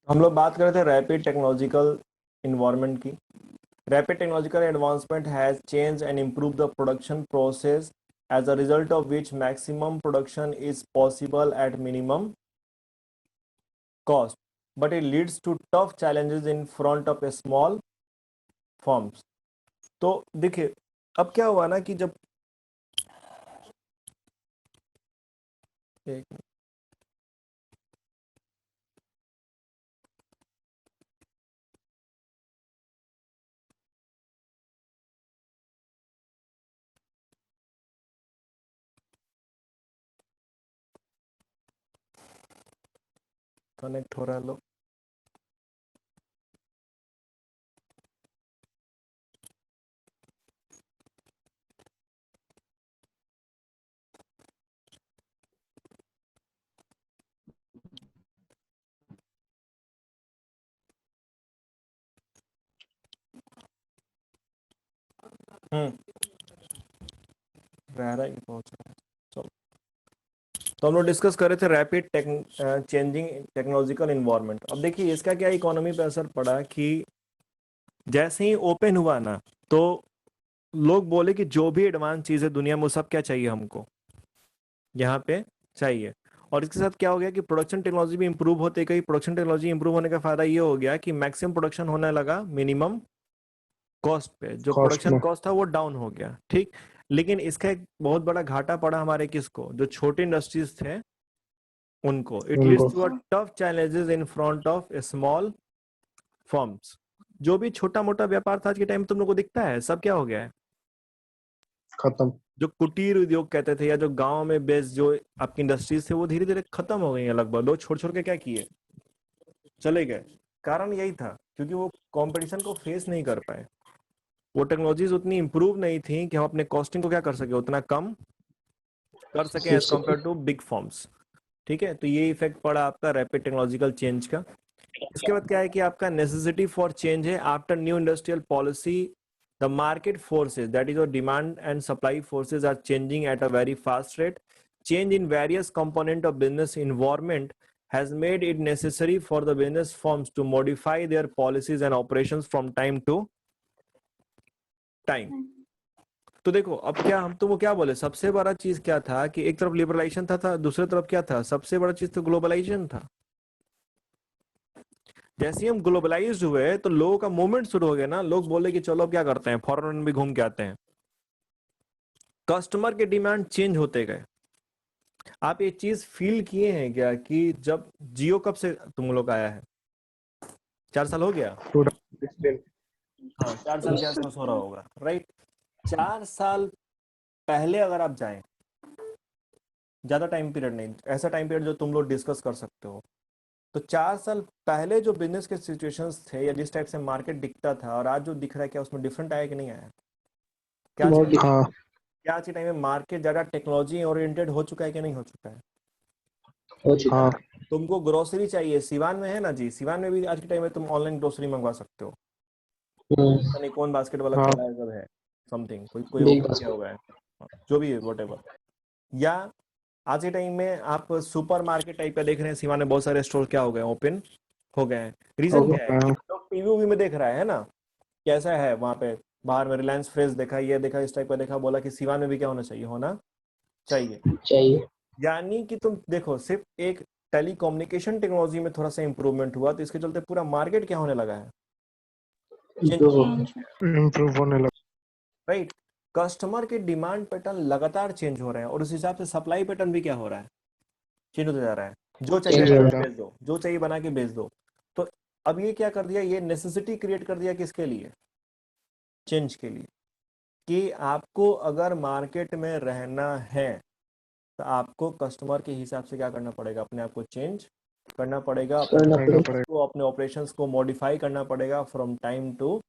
हम लोग बात कर रहे थे रैपिड टेक्नोलॉजिकल इन्वायरमेंट की। Rapid technological advancement has change and improve the production process as a result of which maximum production is possible at minimum cost, but it leads to tough challenges in front of a small firms। तो देखिए, अब क्या हुआ ना कि जब एक connect हो रहा है लोग। रह रहा है कि पहुंच रहा है? चलो, तो हम लोग डिस्कस कर रहे थे रैपिड चेंजिंग टेक्नोलॉजिकल इन्वायरमेंट। अब देखिए इसका क्या इकोनॉमी पे असर पड़ा कि जैसे ही ओपन हुआ ना, तो लोग बोले कि जो भी एडवांस चीज़ है दुनिया में वो सब क्या चाहिए हमको यहाँ पे चाहिए। और इसके साथ क्या हो गया कि प्रोडक्शन टेक्नोलॉजी भी इंप्रूव होते गई। प्रोडक्शन टेक्नोलॉजी इंप्रूव होने का फायदा ये हो गया कि मैक्सिमम प्रोडक्शन होने लगा मिनिमम कॉस्ट पे। जो कॉस्ट प्रोडक्शन में। कॉस्ट था वो डाउन हो गया, ठीक। लेकिन इसका एक बहुत बड़ा घाटा पड़ा हमारे किसको, जो छोटे इंडस्ट्रीज थे उनको। इट लीड्स उनको to a tough challenges in front of small firms. जो भी छोटा मोटा व्यापार था आज के टाइम तुम लोग को दिखता है सब क्या हो गया है। खत्म। जो कुटीर उद्योग कहते थे या जो गांव में बेस्ड जो आपकी इंडस्ट्रीज थे वो धीरे धीरे खत्म हो गई हैं। लगभग लोग छोड़ छोड़ के क्या किए, चले गए। कारण यही था क्योंकि वो कंपटीशन को फेस नहीं कर पाए। वो टेक्नोलॉजीज उतनी इंप्रूव नहीं थी कि हम अपने कॉस्टिंग को क्या कर सके, उतना कम कर सकें as compare to big firms. ठीक है, तो ये इफेक्ट पड़ा आपका रैपिड टेक्नोलॉजिकल चेंज का। इसके बाद क्या है कि आपका नेसेसिटी फॉर चेंज है। After new industrial policy the market forces, that is your demand and supply forces, are changing at a very fast rate. Change in various component of business environment has made it necessary for the business firms to modify their policies and operations from time to time। तो देखो अब क्या हम तुमको क्या बोले, सबसे बड़ा चीज क्या था कि एक तरफ लिबरलाइजेशन था दूसरी तरफ क्या था, सबसे बड़ा चीज तो ग्लोबलाइजेशन था। जैसे ही हम ग्लोबलाइज हुए तो लोगों का मूवमेंट शुरू हो गया ना। लोग बोले कि चलो अब क्या करते हैं, फॉरेन में भी घूम के आते हैं। कस्टमर के डिमांड चेंज होते गए। आप ये चीज फील किए हैं क्या कि जब जियो कब से तुम लोग आया है, 4 साल हो गया। 2016। हाँ, 4 साल के आसपास हो रहा होगा, राइट। 4 साल पहले अगर आप जाएं, ज्यादा टाइम पीरियड नहीं, ऐसा टाइम पीरियड जो तुम लोग डिस्कस कर सकते हो, तो 4 साल पहले जो बिजनेस के सिचुएशंस थे या जिस टाइप से मार्केट दिखता था और आज जो दिख रहा है, क्या उसमें डिफरेंट आया कि नहीं आया? क्या आज के बहुत। टाइम हाँ। क्या आज के टाइम में मार्केट ज्यादा टेक्नोलॉजी ओरिएंटेड हो चुका है कि नहीं हो चुका है? हो चुका। हाँ। तुमको ग्रोसरी चाहिए, सिवान में है ना जी, सिवान में भी आज के टाइम में तुम ऑनलाइन ग्रोसरी मंगवा सकते हो। पता नहीं कौन बास्केट वाला हाँ। खोला है, सब है समथिंग, कोई कोई बिग ओपन किया बास्केट। हुआ है। हाँ, जो भी है वट। या आज के टाइम में आप सुपर मार्केट टाइप का देख रहे हैं, सिवान में बहुत सारे स्टोर क्या हो गए, ओपन हो गए हैं। हो रीजन क्या है गया। कि लोग टीवी वीवी में देख रहा है ना, कैसा है वहां पे। बाहर में रिलायंस फ्रेश देखा, ये देखा, इस टाइप का देखा, बोला कि सिवान में भी क्या होना चाहिए, होना चाहिए। चाहिए। यानी कि तुम देखो, सिर्फ एक टेलीकम्युनिकेशन टेक्नोलॉजी में थोड़ा सा इंप्रूवमेंट हुआ तो इसके चलते पूरा मार्केट क्या होने लगा है, चेंज इम्प्रूव होने लगा है, इम्प्रूव होने लगा। राइट। कस्टमर के डिमांड पैटर्न लगातार चेंज हो रहे हैं और उस हिसाब से सप्लाई पैटर्न भी क्या हो रहा है, चेंज होता जा रहा है। जो चाहिए चेंज बना हो के रहा। भेज दो, जो चाहिए बना के भेज दो। तो अब ये क्या कर दिया, ये नेसेसिटी क्रिएट कर दिया किसके लिए, चेंज के लिए। कि आपको अगर मार्केट में रहना है तो आपको कस्टमर के हिसाब से क्या करना पड़ेगा, अपने आप को चेंज करना पड़ेगा, अपने करना प्रोसेस पड़ेगा। को, अपने ऑपरेशंस को मॉडिफाई करना पड़ेगा from time to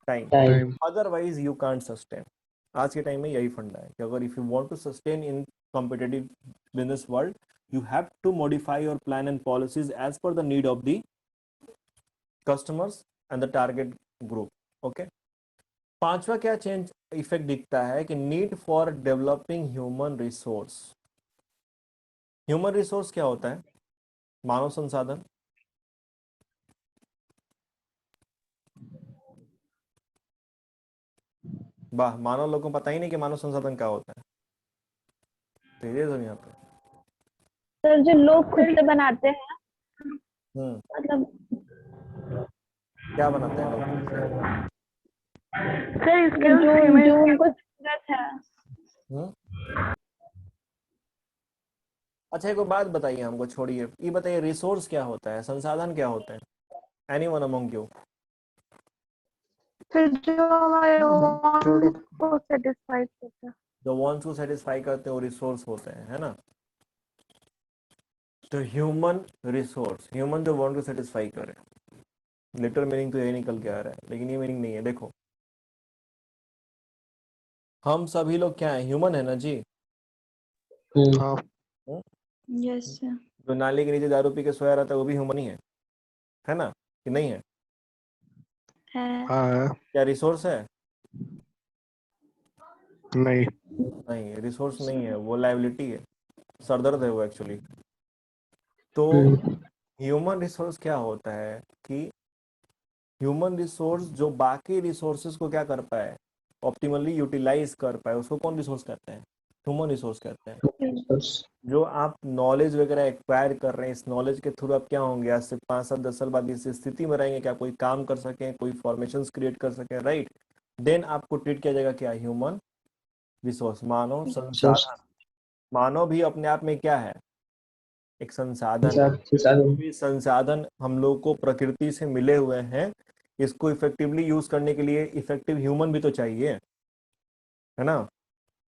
time. Time. Otherwise you can't sustain. आज के टाइम में यही फंडा है कि अगर if you want to sustain in competitive business world, you have to modify your plan and policies as per the need of the customers and the target group। okay, पांचवा क्या चेंज इफेक्ट दिखता है कि need for developing human resource. Human resource क्या होता है, मानव संसाधन। वाह, मानव लोगों को पता ही नहीं कि मानव संसाधन क्या होता है। तो ये दुनिया पे। सर जो लोग खुद से बनाते हैं, हम्म। मतलब क्या बनाते हैं लोग खुद से? सर मतलब स्किल्स जो ह्यूमन जो उनको जरूरत है। हम्म। अच्छा, एक बात बताइए हमको, छोड़िए ये बताइए, रिसोर्स क्या होता है, संसाधन क्या होता है? Anyone among you? सर जो हमारे प्रोडक्ट। wants को सेटिस्फाई करता है। जो वांट्स को सेटिस्फाई करते हैं वो रिसोर्स होते हैं, है ना? तो ह्यूमन रिसोर्स, ह्यूमन जो वांट को सेटिस्फाई करे, लिटरल मीनिंग तो यही निकल के आ रहा है, लेकिन ये मीनिंग नहीं है। देखो, हम सभी लोग क्या है, ह्यूमन है ना जी। हाँ। हम्म? Yes sir. जो नाली के नीचे दारू पी के सोया रहता है वो भी ह्यूमन ही है ना? कि नहीं है? है। हाँ है। क्या रिसोर्स है? नहीं। नहीं, रिसोर्स नहीं है, वो लाइबिलिटी है, सरदर्द है वो एक्चुअली। तो ह्यूमन रिसोर्स क्या होता है कि ह्यूमन रिसोर्स जो बाकी रिसोर्सेज को क्या कर पाए, ऑप्टिमली यूटिलाइज कर पाए, उसको कौन रिसोर्स कहते हैं? ह्यूमन रिसोर्स कहते हैं। जो आप नॉलेज वगैरह एक्वायर कर रहे हैं, इस नॉलेज के थ्रू आप क्या होंगे, आज से 5 7 10 साल बाद इस स्थिति में रहेंगे कि आप कोई काम कर सकें, कोई फॉर्मेशन क्रिएट कर सकें, राइट? देन आपको ट्रीट किया जाएगा क्या, ह्यूमन रिसोर्स, मानव संसाधन। मानव भी अपने आप में क्या है, एक संसाधन है। जो भी संसाधन हम लोग को प्रकृति से मिले हुए हैं, इसको इफेक्टिवली यूज करने के लिए इफेक्टिव ह्यूमन भी तो चाहिए, है ना?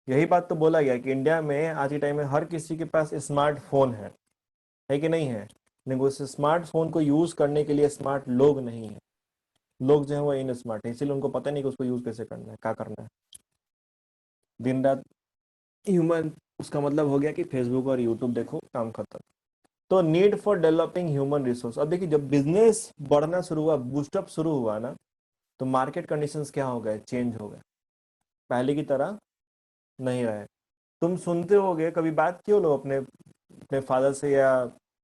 यही बात तो बोला गया कि इंडिया में आज के टाइम में हर किसी के पास स्मार्टफोन है कि नहीं है? लेकिन उस स्मार्टफोन को यूज करने के लिए स्मार्ट लोग नहीं है। लोग जो है वो इन स्मार्ट है, इसीलिए उनको पता नहीं कि उसको यूज कैसे करना है, क्या करना है। दिन रात ह्यूमन, उसका मतलब हो गया कि फेसबुक और यूट्यूब देखो, काम खत्म। तो need for developing human resource. अब देखिए, जब बिजनेस बढ़ना शुरू हुआ, बूस्टअप शुरू हुआ ना, तो मार्केट कंडीशंस क्या हो गए, चेंज हो गए, पहले की तरह नहीं रहे। तुम सुनते होगे, कभी बात किए हो लोग अपने अपने फादर से या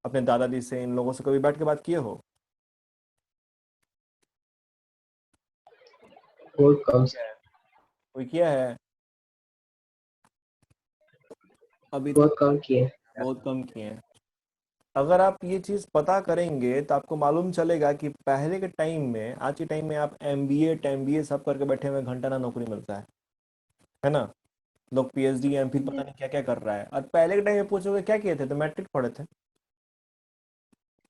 अपने दादाजी से, इन लोगों से कभी बैठ के बात किए हो? बहुत कम। क्या है? कोई किया है? अभी तक बहुत कम किए। बहुत कम किए हैं। अगर आप ये चीज पता करेंगे तो आपको मालूम चलेगा कि पहले के टाइम में, आज के टाइम में आप एमबीए सब करके बैठे हुए, घंटा ना नौकरी मिलता है ना? लोग पीएचडी एमफिल पता नहीं क्या क्या कर रहा है। और पहले के टाइम में पूछोगे क्या किए थे, तो मैट्रिक पढ़े थे।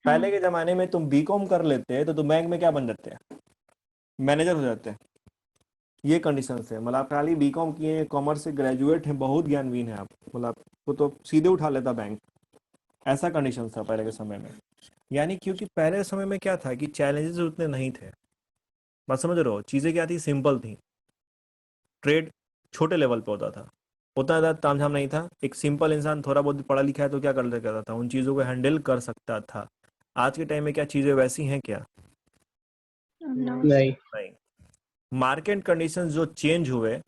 पहले के जमाने में तुम बीकॉम कर लेते तो तुम बैंक में क्या बन जाते हैं, मैनेजर हो जाते हैं। ये कंडीशन है, मतलब आप खाली बीकॉम किए हैं, कॉमर्स से ग्रेजुएट हैं, बहुत ज्ञानवीन है आप, मतलब आपको तो सीधे उठा लेता बैंक। ऐसा कंडीशन था पहले के समय में। यानी क्योंकि पहले के समय में क्या था कि चैलेंजेस उतने नहीं थे। बात समझ रहे हो? चीज़ें क्या थी, सिंपल थी। ट्रेड छोटे लेवल पे होता था, उतना ज़्यादा तामझाम नहीं था। एक सिंपल इंसान थोड़ा बहुत पढ़ा लिखा है तो क्या कर लेता था, उन चीज़ों को हैंडल कर सकता था। आज के टाइम में क्या चीज़ें वैसी हैं क्या? नहीं। नहीं। मार्केट कंडीशंस जो चेंज हुए,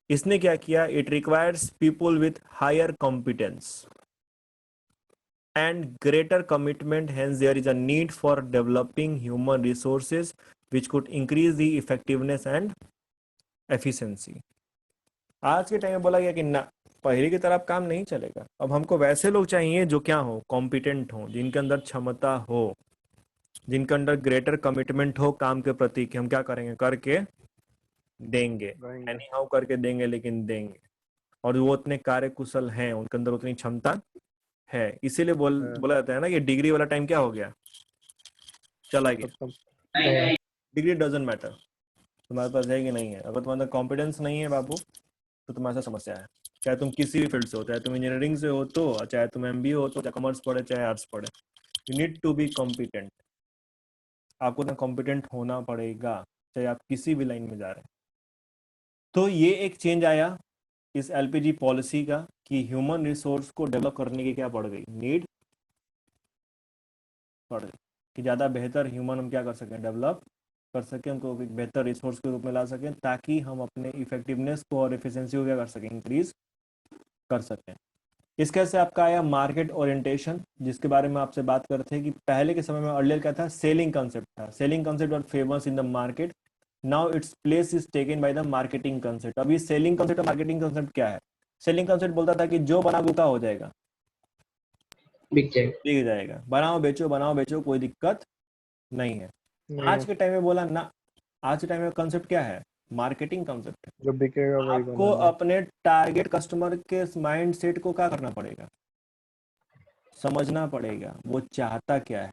इसने क्या किया, it requires people with higher competence and greater commitment. Hence there is a need for developing human resources which could increase the effectiveness and efficiency. आज के टाइम में बोला गया कि ना, पहले की तरह काम नहीं चलेगा। अब हमको वैसे लोग चाहिए जो क्या हो, कॉम्पिटेंट हो, जिनके अंदर क्षमता हो, जिनके अंदर ग्रेटर कमिटमेंट हो काम के प्रति, कि हम क्या करेंगे, करके देंगे, रहेंगे। एनी हाउ करके देंगे, लेकिन देंगे। और वो उतने कार्य कुशल हैं, उनके अंदर उतनी क्षमता है। इसीलिए बोला जाता है ना कि डिग्री वाला टाइम क्या हो गया, चला गया। खत्म। डिग्री डजेंट मैटर, तुम्हारे पास है कि नहीं है। अगर तुम्हारे कॉम्पिटेंस नहीं है बाबू, तो तुम्हारे साथ समस्या है। चाहे तुम किसी भी फील्ड से हो, चाहे तुम इंजीनियरिंग से हो तो, चाहे तुम एमबीए हो तो, चाहे कॉमर्स पढ़े चाहे आर्ट्स पढ़े, you need to be competent. आपको ना कॉम्पिटेंट होना पड़ेगा, चाहे आप किसी भी लाइन में जा रहे हैं। तो ये एक चेंज आया इस एलपीजी पॉलिसी का, कि ह्यूमन रिसोर्स को डेवलप करने की क्या बढ़ गई, नीड बढ़ गई, कि ज़्यादा बेहतर ह्यूमन हम क्या कर सकें, डेवलप कर सकें, उनको एक बेहतर रिसोर्स के रूप में ला सकें, ताकि हम अपने इफेक्टिवनेस को और एफिशिएंसी को क्या कर सकें, इंक्रीज कर सकें। इसके से आपका आया मार्केट ओरिएंटेशन, जिसके बारे में आपसे बात करते हैं कि पहले के समय में अर्लियर क्या था, सेलिंग कॉन्सेप्ट था। सेलिंग कॉन्सेप्ट और famous in the market, now its place is taken by the marketing concept. अभी सेलिंग कंसेप्ट और मार्केटिंग कंसेप्ट क्या है? सेलिंग कंसेप्ट बोलता था कि जो बना बुका हो जाएगा, बिक जाएगा। बिक जाएगा, बनाओ बेचो कोई दिक्कत नहीं है। नहीं आज है, के टाइम में बोला ना, आज के टाइम में कंसेप्ट क्या है? मार्केटिंग कंसेप्ट है। जो बिकेगा वही आपको बनाना है। अपने टारगेट कस्टमर के माइंड सेट को क्या करना पड़ेगा? समझना पड़ेगा वो चाहता क्या है।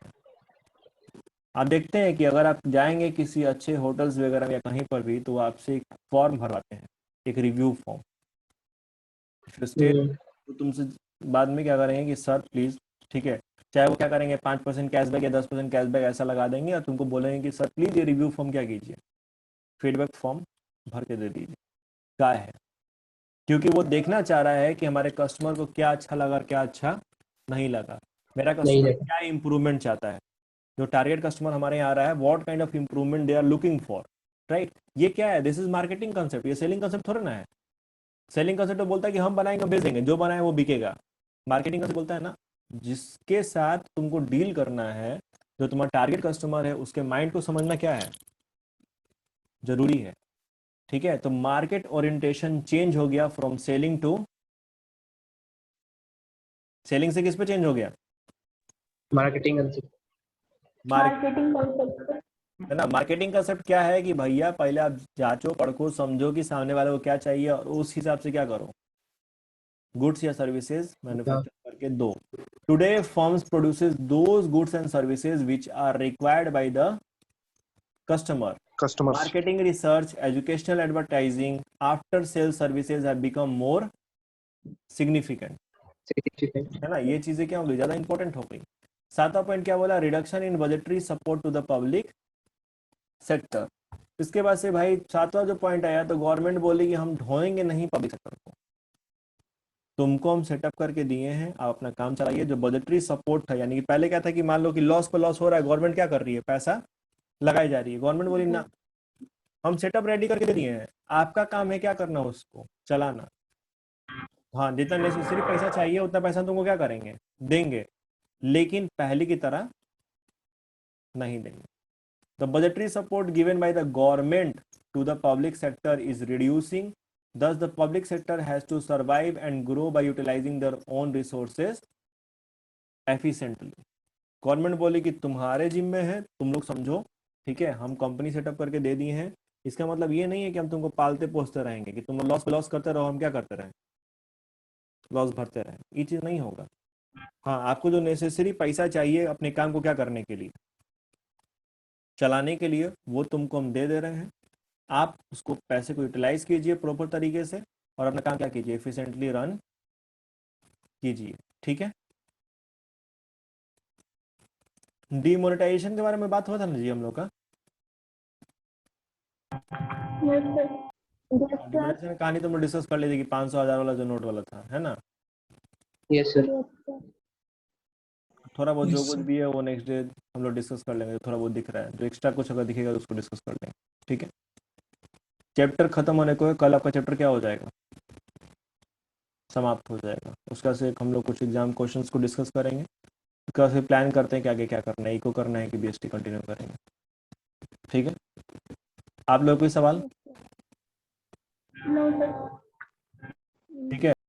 आप देखते हैं कि अगर आप जाएंगे किसी अच्छे होटल्स वगैरह में या कहीं पर भी, तो वो आपसे एक फॉर्म भरवाते हैं, एक रिव्यू फॉर्म। तो तुमसे बाद में क्या करेंगे कि सर प्लीज, ठीक है, चाहे वो क्या करेंगे 5% कैशबैक या 10% कैशबैक ऐसा लगा देंगे, और तुमको बोलेंगे कि सर प्लीज ये रिव्यू फॉर्म क्या कीजिए, फीडबैक फॉर्म भर के दे दीजिए। क्या है? क्योंकि वो देखना चाह रहा है कि हमारे कस्टमर को क्या अच्छा लगा और क्या अच्छा नहीं लगा, मेरा नहीं कस्टमर लगा। क्या इंप्रूवमेंट चाहता है, जो टारगेट कस्टमर हमारे यहाँ आ रहा है what kind of improvement they are looking for, right. ये क्या है? This is marketing concept. ये सेलिंग कंसेप्ट थोड़ा ना है। सेलिंग कंसेप्ट तो बोलता है कि हम बनाएंगे बेच देंगे, जो बनाए वो बिकेगा। मार्केटिंग कंसेप्ट बोलता है ना, जिसके साथ तुमको डील करना है, जो तुम्हारा टारगेट कस्टमर है, उसके माइंड को समझना क्या है, जरूरी है। ठीक है, तो मार्केट ओरिएंटेशन चेंज हो गया फ्रॉम सेलिंग टू, सेलिंग से किस पे चेंज हो गया? Marketing concept. Marketing concept. है ना। मार्केटिंग कंसेप्ट क्या है कि भैया पहले आप जांचो परखो समझो कि सामने वाले को क्या चाहिए, और उस हिसाब से क्या करो, गुड्स या सर्विसेज मैन्युफैक्चर करके दो। Today firms produces those goods and services which are required by the customer. Customers. Marketing research, educational advertising, after sales services have become more significant। है ना, ये चीजें क्या हो गई, ज्यादा इंपॉर्टेंट हो गई। सातवां पॉइंट क्या बोला? Reduction in budgetary support to the public sector. इसके बाद से भाई सातवां जो पॉइंट आया, तो गवर्नमेंट बोली कि हम ढोएंगे नहीं पब्लिक सेक्टर को, तुमको हम सेटअप करके दिए हैं, आप अपना काम चलाइए। जो बजटरी सपोर्ट था, यानी कि पहले क्या था कि मान लो कि लॉस पर लॉस हो रहा है, गवर्नमेंट क्या कर रही है, पैसा लगाई जा रही है। गवर्नमेंट बोली ना, हम सेटअप रेडी करके दे दिए हैं, आपका काम है क्या करना, उसको चलाना। हाँ, जितना नेसेसरी पैसा चाहिए उतना पैसा तुमको क्या करेंगे, देंगे, लेकिन पहले की तरह नहीं देंगे। The budgetary support given by the government to the public sector is reducing, thus the public sector has to survive and grow by utilizing their own resources efficiently। Government बोली कि तुम्हारे जिम्मे है, तुम लोग समझो, ठीक है, हम कंपनी सेटअप करके दे दिए हैं। इसका मतलब ये नहीं है कि हम तुमको पालते पोसते रहेंगे, कि तुम लॉस लॉस करते रहो, हम क्या करते रहें, लॉस भरते रहें, ये चीज नहीं होगा। हाँ, आपको जो नेसेसरी पैसा चाहिए अपने काम को क्या करने के लिए, चलाने के लिए, वो तुमको हम दे रहे हैं। आप उसको पैसे को यूटिलाइज कीजिए प्रॉपर तरीके से, और अपना काम क्या कीजिए, एफिशिएंटली रन कीजिए। ठीक है। डीमोनेटाइजेशन के बारे में बात हुआ था ना जी हम लोग का। डीमोनेटाइजेशन कहानी तुम लोग डिस्कस कर ली थी कि 500,000 वाला जो नोट वाला था, है ना। Yes sir. थोड़ा बहुत जो कुछ भी है वो नेक्स्ट डे हम लोग डिस्कस कर लेंगे, थोड़ा बहुत दिख रहा है, जो एक्स्ट्रा कुछ अगर दिखेगा तो उसको डिस्कस कर लेंगे। ठीक है, चैप्टर खत्म होने को है, कल आपका चैप्टर क्या हो जाएगा, समाप्त हो जाएगा। उसका से हम लोग कुछ एग्जाम क्वेश्चंस को डिस्कस करेंगे, उसका फिर प्लान करते हैं कि आगे क्या करना है, इको करना है कि बीएसटी कंटिन्यू करेंगे। ठीक है, आप लोग कोई सवाल? ठीक है।